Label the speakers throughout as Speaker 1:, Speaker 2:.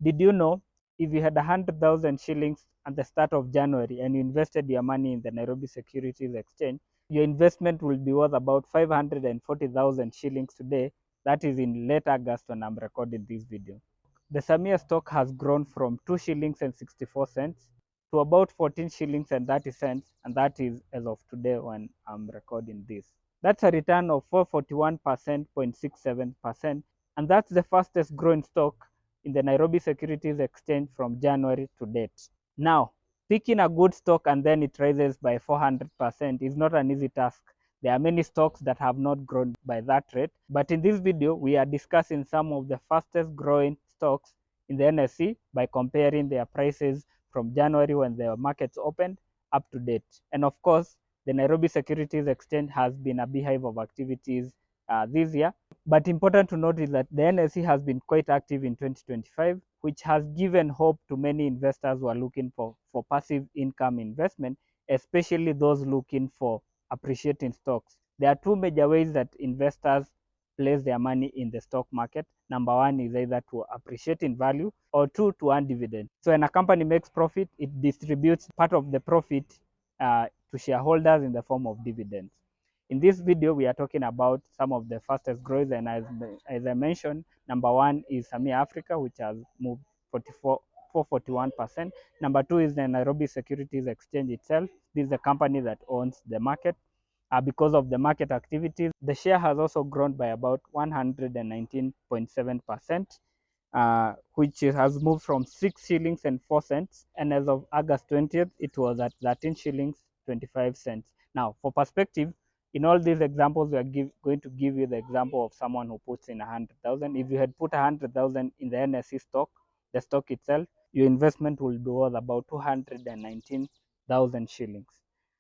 Speaker 1: Did you know if you had 100,000 shillings at the start of January and you invested your money in the Nairobi Securities Exchange, your investment will be worth about 540,000 shillings today. That is in late August when I'm recording this video. The Samia stock has grown from 2 shillings and 64 cents to about 14 shillings and 30 cents, and that is as of today when I'm recording this. That's a return of 441%, 0.67%, and that's the fastest growing stock in the Nairobi Securities Exchange from January to date. Now, picking a good stock and then it rises by 400% is not an easy task. There are many stocks that have not grown by that rate, but in this video, we are discussing some of the fastest growing stocks in the NSE by comparing their prices from January when the markets opened up to date. And of course, the Nairobi Securities Exchange has been a beehive of activities this year. But important to note is that the NSE has been quite active in 2025, which has given hope to many investors who are looking for passive income investment, especially those looking for appreciating stocks. There are two major ways that investors place their money in the stock market. Number one is either to appreciate in value, or two, to earn dividend. So when a company makes profit, it distributes part of the profit to shareholders in the form of dividends. In this video, we are talking about some of the fastest growth, and as I mentioned, number one is Samia Africa, which has moved 441%. Number two is the Nairobi Securities Exchange itself. This is the company that owns the market. Because of the market activities, the share has also grown by about 119.7%, which has moved from 6 shillings and 4 cents. And as of August 20th, it was at 13 shillings 25 cents. Now, for perspective, in all these examples, we are going to give you the example of someone who puts in 100,000. If you had put 100,000 in the NSE stock, the stock itself, your investment will be worth about 219,000 shillings.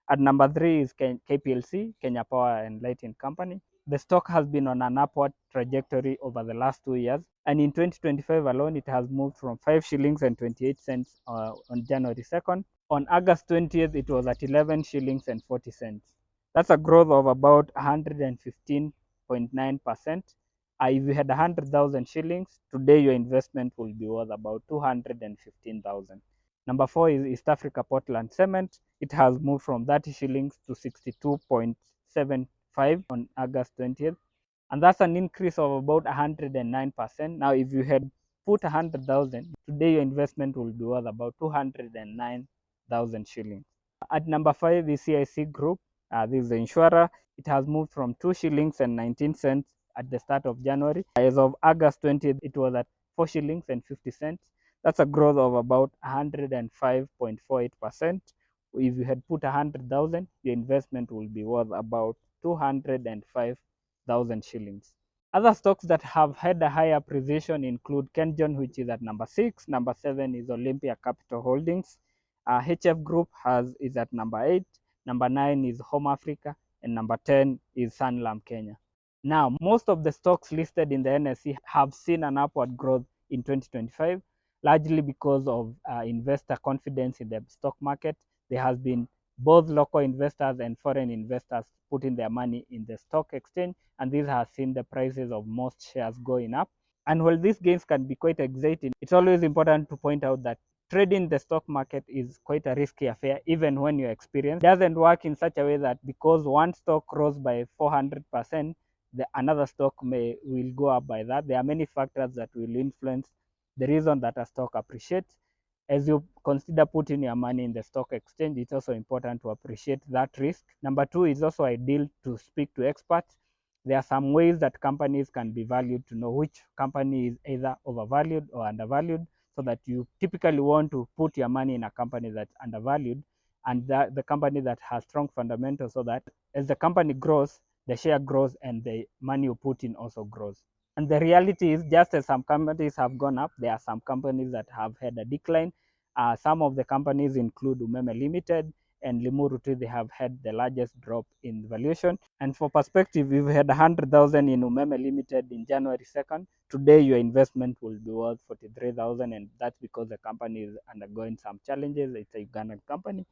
Speaker 1: At number three is KPLC, Kenya Power and Lighting Company. The stock has been on an upward trajectory over the last 2 years, and in 2025 alone, it has moved from 5 shillings and 28 cents on January 2nd. On August 20th, it was at 11 shillings and 40 cents. That's a growth of about 115.9%. If you had 100,000 shillings, today your investment will be worth about 215,000. Number four is East Africa Portland Cement. It has moved from 30 shillings to 62.75 on August 20th. And that's an increase of about 109%. Now, if you had put 100,000, today your investment will be worth about 209,000 shillings. At number five is CIC Group. This is the insurer. It has moved from 2 shillings and 19 cents at the start of January. As of August 20th, it was at 4 shillings and 50 cents. That's a growth of about 105.48%. If you had put 100,000, your investment will be worth about 205,000 shillings. Other stocks that have had a high appreciation include KenGen, which is at number 6. Number 7 is Olympia Capital Holdings. HF Group is at number 8. Number 9 is Home Africa, and number 10 is Sanlam Kenya. Now, most of the stocks listed in the NSE have seen an upward growth in 2025, largely because of investor confidence in the stock market. There has been both local investors and foreign investors putting their money in the stock exchange, and this has seen the prices of most shares going up. And while these gains can be quite exciting, it's always important to point out that trading the stock market is quite a risky affair, even when you're experienced. It doesn't work in such a way that because one stock rose by 400%, another stock will go up by that. There are many factors that will influence the reason that a stock appreciates. As you consider putting your money in the stock exchange, it's also important to appreciate that risk. Number two, is also ideal to speak to experts. There are some ways that companies can be valued to know which company is either overvalued or undervalued, so that you typically want to put your money in a company that's undervalued and the company that has strong fundamentals, so that as the company grows, the share grows and the money you put in also grows. And the reality is, just as some companies have gone up, there are some companies that have had a decline. Some of the companies include Umeme Limited and Limuru Tea. They have had the largest drop in valuation. And for perspective, if you had 100,000 in Umeme Limited in January 2nd, today your investment will be worth 43,000, and that's because the company is undergoing some challenges. It's a Ugandan company.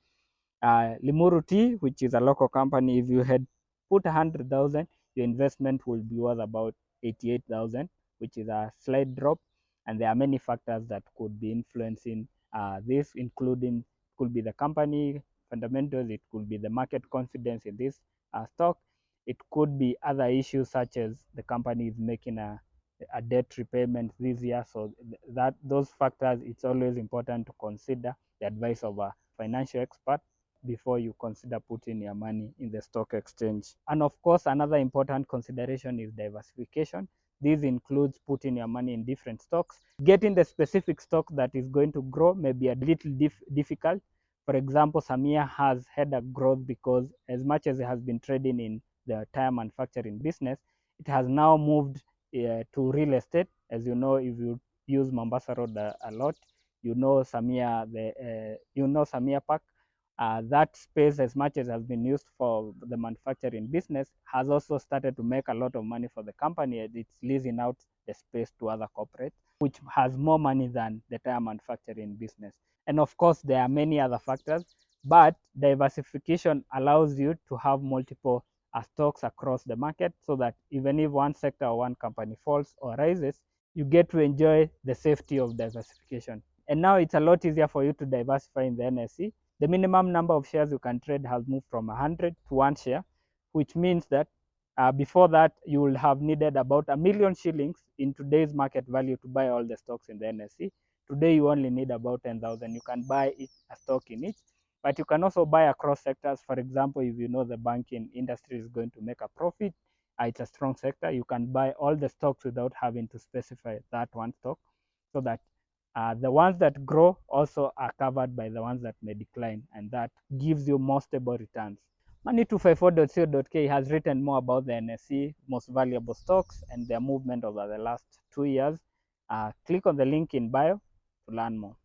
Speaker 1: Limuru Tea, which is a local company, if you had put 100,000, your investment will be worth about 88,000, which is a slight drop. and there are many factors that could be influencing this, including could be the company fundamentals, it could be the market confidence in this stock, it could be other issues such as the company is making a debt repayment this year. So that those factors, it's always important to consider the advice of a financial expert before you consider putting your money in the stock exchange. And of course, another important consideration is diversification. This includes putting your money in different stocks. Getting the specific stock that is going to grow may be a little difficult. For example, Samia has had a growth because as much as it has been trading in the tire manufacturing business, it has now moved to real estate. As you know, if you use Mombasa Road a lot, you know Samia, Samia Park. That space, as much as has been used for the manufacturing business, has also started to make a lot of money for the company, and it's leasing out the space to other corporates, which has more money than the tire manufacturing business. And of course, there are many other factors, but diversification allows you to have multiple stocks across the market, so that even if one sector or one company falls or rises, you get to enjoy the safety of diversification. And now it's a lot easier for you to diversify in the NSE. The minimum number of shares you can trade has moved from 100 to 1 share, which means that before that, you will have needed about 1,000,000 shillings in today's market value to buy all the stocks in the NSE. Today, you only need about 10,000. You can buy a stock in each, but you can also buy across sectors. For example, if you know the banking industry is going to make a profit, it's a strong sector, you can buy all the stocks without having to specify that one stock, so that the ones that grow also are covered by the ones that may decline, and that gives you more stable returns. Money254.co.ke has written more about the NSE most valuable stocks and their movement over the last 2 years. Click on the link in bio to learn more.